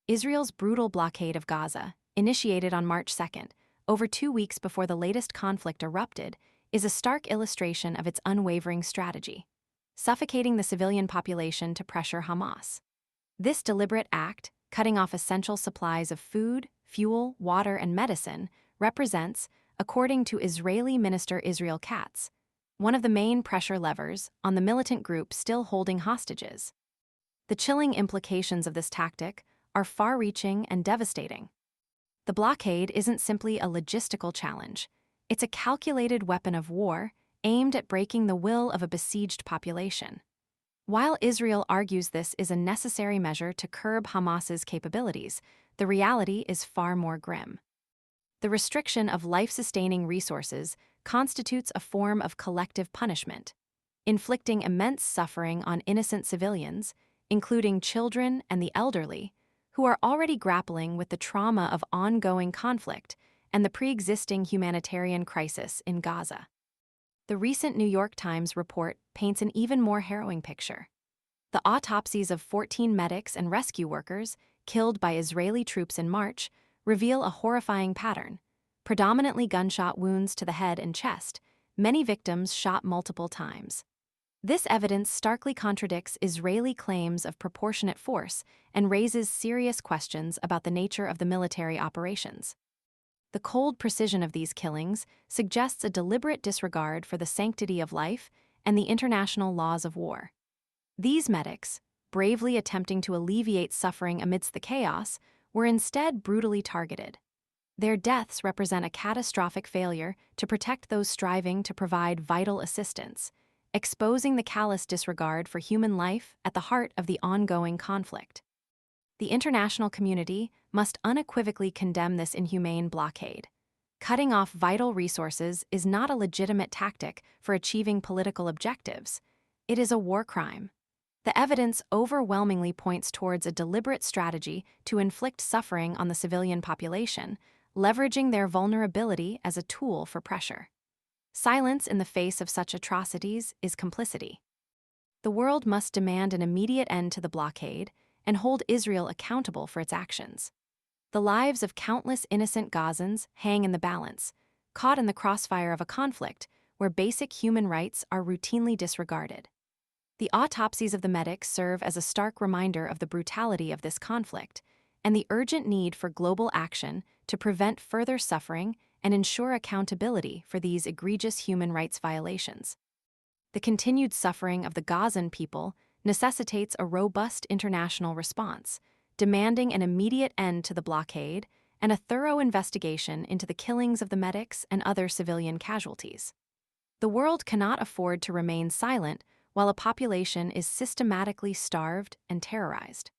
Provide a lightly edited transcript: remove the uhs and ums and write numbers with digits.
Israel's brutal blockade of Gaza, initiated on March 2nd, over 2 weeks before the latest conflict erupted, is a stark illustration of its unwavering strategy, suffocating the civilian population to pressure Hamas. This deliberate act, cutting off essential supplies of food, fuel, water, and medicine, represents, according to Israeli Minister Israel Katz, one of the main pressure levers on the militant group still holding hostages. The chilling implications of this tactic are far-reaching and devastating. The blockade isn't simply a logistical challenge. It's a calculated weapon of war aimed at breaking the will of a besieged population. While Israel argues this is a necessary measure to curb Hamas's capabilities, the reality is far more grim. The restriction of life-sustaining resources constitutes a form of collective punishment, inflicting immense suffering on innocent civilians, including children and the elderly, who are already grappling with the trauma of ongoing conflict and the pre-existing humanitarian crisis in Gaza. The recent New York Times report paints an even more harrowing picture. The autopsies of 14 medics and rescue workers killed by Israeli troops in March reveal a horrifying pattern: predominantly gunshot wounds to the head and chest, many victims shot multiple times. This evidence starkly contradicts Israeli claims of proportionate force and raises serious questions about the nature of the military operations. The cold precision of these killings suggests a deliberate disregard for the sanctity of life and the international laws of war. These medics, bravely attempting to alleviate suffering amidst the chaos, were instead brutally targeted. Their deaths represent a catastrophic failure to protect those striving to provide vital assistance, exposing the callous disregard for human life at the heart of the ongoing conflict. The international community must unequivocally condemn this inhumane blockade. Cutting off vital resources is not a legitimate tactic for achieving political objectives. It is a war crime. The evidence overwhelmingly points towards a deliberate strategy to inflict suffering on the civilian population, leveraging their vulnerability as a tool for pressure. Silence in the face of such atrocities is complicity. The world must demand an immediate end to the blockade and hold Israel accountable for its actions. The lives of countless innocent Gazans hang in the balance, caught in the crossfire of a conflict where basic human rights are routinely disregarded. The autopsies of the medics serve as a stark reminder of the brutality of this conflict and the urgent need for global action to prevent further suffering and ensure accountability for these egregious human rights violations. The continued suffering of the Gazan people necessitates a robust international response, demanding an immediate end to the blockade and a thorough investigation into the killings of the medics and other civilian casualties. The world cannot afford to remain silent while a population is systematically starved and terrorized.